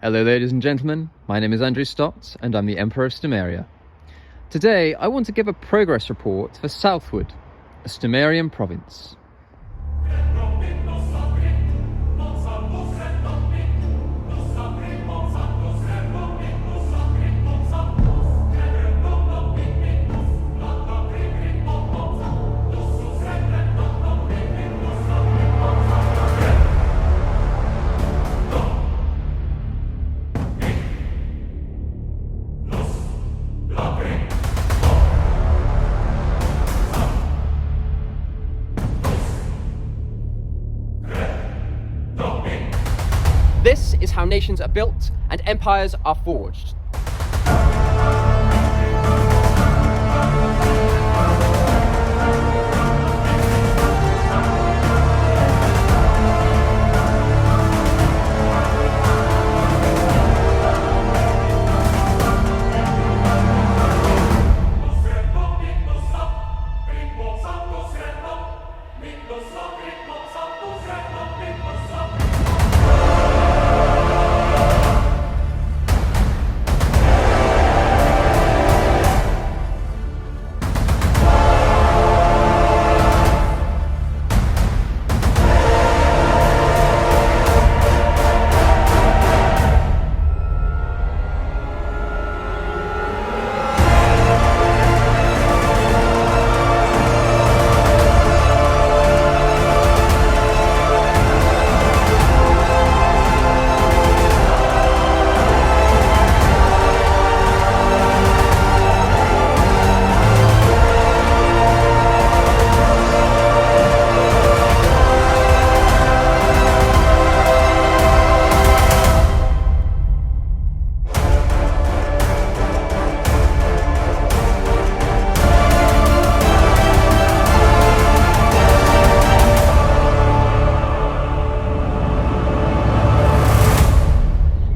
Hello ladies and gentlemen, my name is Andrew Stott and I'm the Empire of Stomaria. Today I want to give a progress report for Southwood, a Stomarian province. This is how nations are built and empires are forged.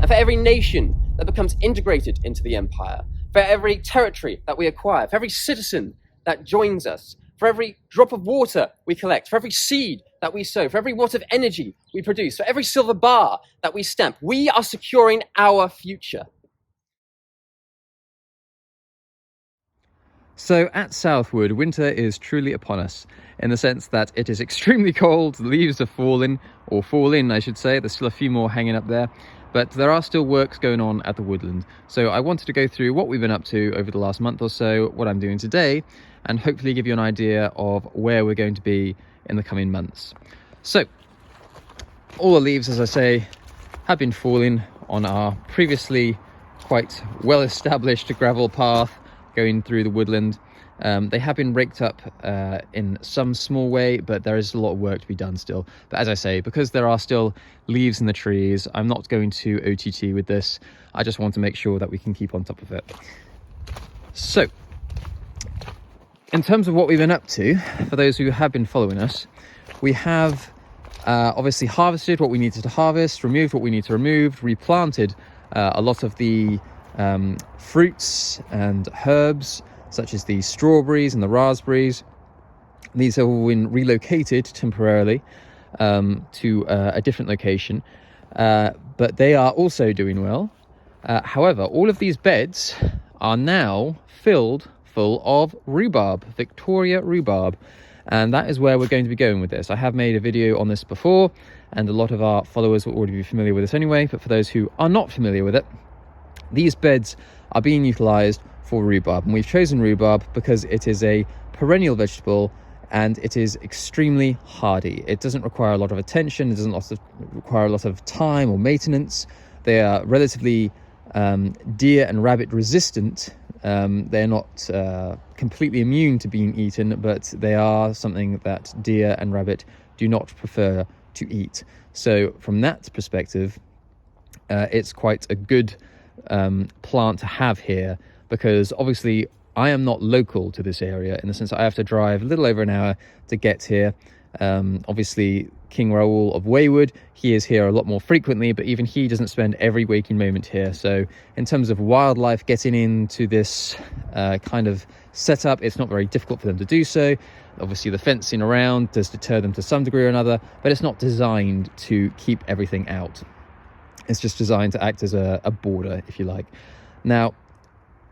For every nation that becomes integrated into the empire, for every territory that we acquire, for every citizen that joins us, for every drop of water we collect, for every seed that we sow, for every watt of energy we produce, for every silver bar that we stamp, we are securing our future. So at Southwood, winter is truly upon us, in the sense that it is extremely cold, the leaves are falling, or fall in I should say, there's still a few more hanging up there. But there are still works going on at the woodland. So I wanted to go through what we've been up to over the last month or so, what I'm doing today, and hopefully give you an idea of where we're going to be in the coming months. So, all the leaves, as I say, have been falling on our previously quite well-established gravel path going through the woodland. They have been raked up in some small way, but there is a lot of work to be done still. But as I say, because there are still leaves in the trees, I'm not going to OTT with this. I just want to make sure that we can keep on top of it. So, in terms of what we've been up to, for those who have been following us, we have obviously harvested what we needed to harvest, removed what we need to remove, replanted a lot of the fruits and herbs, such as the strawberries and the raspberries. These have all been relocated temporarily to a different location, but they are also doing well. However, all of these beds are now full of rhubarb, Victoria rhubarb, and that is where we're going to be going with this. I have made a video on this before, and a lot of our followers will already be familiar with this anyway, but for those who are not familiar with it, these beds are being utilised for rhubarb, and we've chosen rhubarb because it is a perennial vegetable and it is extremely hardy. It doesn't require a lot of attention, it doesn't require a lot of time or maintenance. They are relatively deer and rabbit resistant. They're not completely immune to being eaten, but they are something that deer and rabbit do not prefer to eat. So from that perspective, it's quite a good plant to have here, because obviously I am not local to this area, in the sense that I have to drive a little over an hour to get here. Obviously King Raoul of Wayward, he is here a lot more frequently, but even he doesn't spend every waking moment here. So in terms of wildlife getting into this kind of setup, it's not very difficult for them to do so. Obviously the fencing around does deter them to some degree or another, but it's not designed to keep everything out. It's just designed to act as a border, if you like. Now,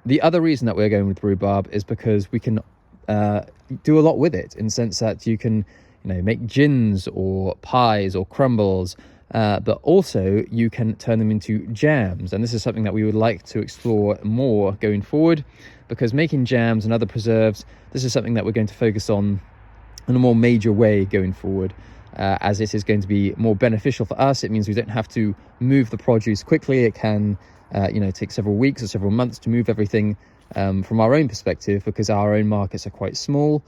the other reason that we're going with rhubarb is because we can do a lot with it, in the sense that you can, make gins or pies or crumbles, but also you can turn them into jams. And this is something that we would like to explore more going forward, because making jams and other preserves, this is something that we're going to focus on in a more major way going forward, as it is going to be more beneficial for us. It means we don't have to move the produce quickly. It can take several weeks or several months to move everything from our own perspective, because our own markets are quite small.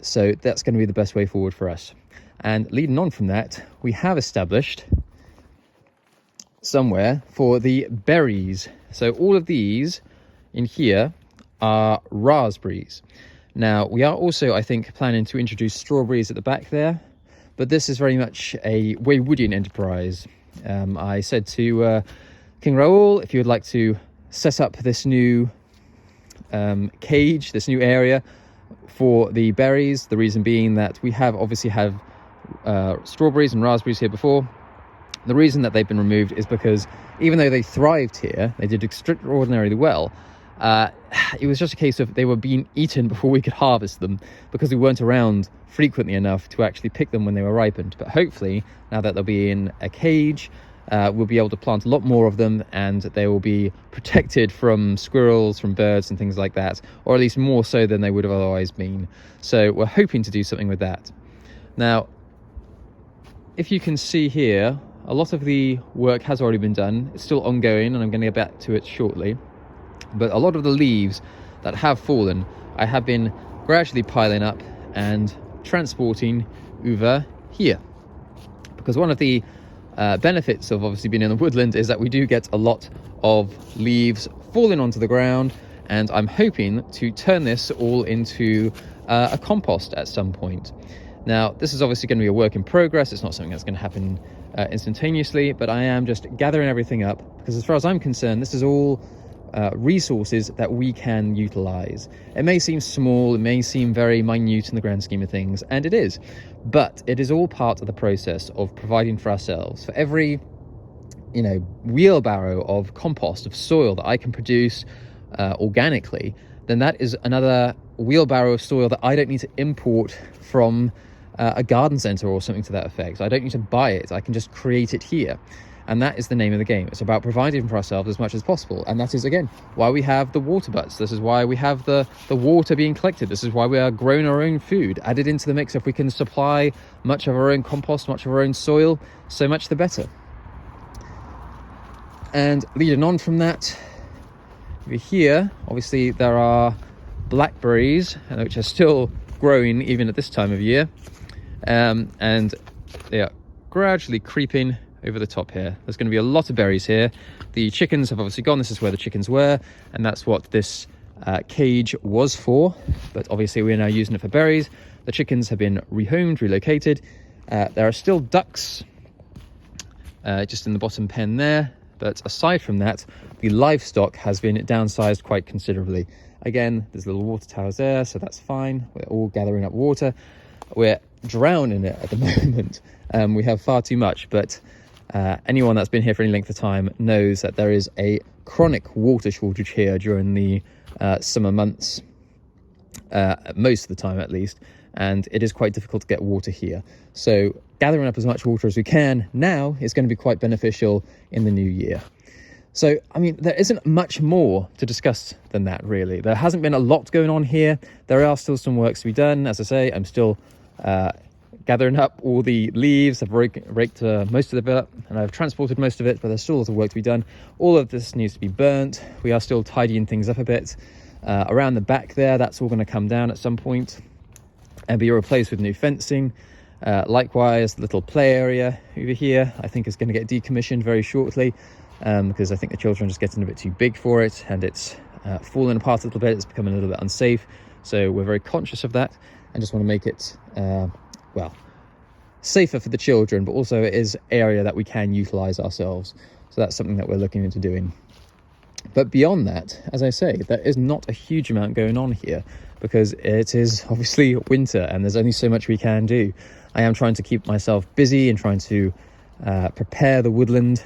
So that's going to be the best way forward for us. And leading on from that, we have established somewhere for the berries. So all of these in here are raspberries. Now, we are also, I think, planning to introduce strawberries at the back there, but this is very much a Waywoodian enterprise. I said to King Raoul, if you would like to set up this new cage, this new area for the berries, the reason being that we have obviously have strawberries and raspberries here before. The reason that they've been removed is because even though they thrived here, they did extraordinarily well, it was just a case of they were being eaten before we could harvest them, because we weren't around frequently enough to actually pick them when they were ripened. But hopefully, now that they'll be in a cage, we'll be able to plant a lot more of them, and they will be protected from squirrels, from birds and things like that, or at least more so than they would have otherwise been. So we're hoping to do something with that. Now, if you can see here, a lot of the work has already been done. It's still ongoing, and I'm going to get back to it shortly. But a lot of the leaves that have fallen, I have been gradually piling up and transporting over here. Because one of the benefits of obviously being in the woodland is that we do get a lot of leaves falling onto the ground, and I'm hoping to turn this all into a compost at some point. Now, this is obviously going to be a work in progress. It's not something that's going to happen instantaneously, but I am just gathering everything up, because as far as I'm concerned, this is all resources that we can utilize. It may seem small, it may seem very minute in the grand scheme of things, and it is, but it is all part of the process of providing for ourselves. For every wheelbarrow of compost, of soil that I can produce organically, then that is another wheelbarrow of soil that I don't need to import from a garden center or something to that effect. I don't need to buy it. I can just create it here. And that is the name of the game. It's about providing for ourselves as much as possible. And that is, again, why we have the water butts. This is why we have the water being collected. This is why we are growing our own food, added into the mix. If we can supply much of our own compost, much of our own soil, so much the better. And leading on from that, over here, obviously there are blackberries, which are still growing even at this time of year. And they are gradually creeping over the top here. There's going to be a lot of berries here. The chickens have obviously gone. This is where the chickens were, and that's what this cage was for. But obviously we're now using it for berries. The chickens have been rehomed, relocated. There are still ducks just in the bottom pen there, but aside from that, the livestock has been downsized quite considerably. Again, there's little water towers there, so that's fine. We're all gathering up water. We're drowning it at the moment. We have far too much, but anyone that's been here for any length of time knows that there is a chronic water shortage here during the summer months, most of the time at least, and it is quite difficult to get water here. So gathering up as much water as we can now is going to be quite beneficial in the new year. So, I mean, there isn't much more to discuss than that, really. There hasn't been a lot going on here. There are still some works to be done. As I say, I'm still gathering up all the leaves. I've raked most of it up, and I've transported most of it, but there's still a lot of work to be done. All of this needs to be burnt. We are still tidying things up a bit. Around the back there, that's all going to come down at some point and be replaced with new fencing. Likewise, the little play area over here, I think is going to get decommissioned very shortly, because I think the children are just getting a bit too big for it, and it's falling apart a little bit. It's becoming a little bit unsafe. So we're very conscious of that and just want to make it, safer for the children, but also it is area that we can utilize ourselves. So that's something that we're looking into doing. But beyond that, as I say, there is not a huge amount going on here, because it is obviously winter and there's only so much we can do. I am trying to keep myself busy and trying to prepare the woodland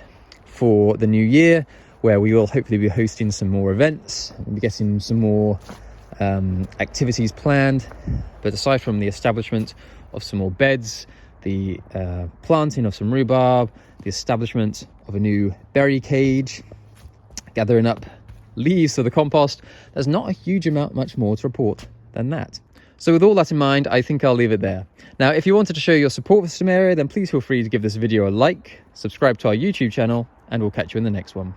for the new year, where we will hopefully be hosting some more events. We'll be getting some more activities planned. But aside from the establishment of some more beds, the planting of some rhubarb, the establishment of a new berry cage, gathering up leaves for the compost, there's not a huge amount much more to report than that. So with all that in mind, I think I'll leave it there. Now, if you wanted to show your support for Stomaria, then please feel free to give this video a like, subscribe to our YouTube channel, and we'll catch you in the next one.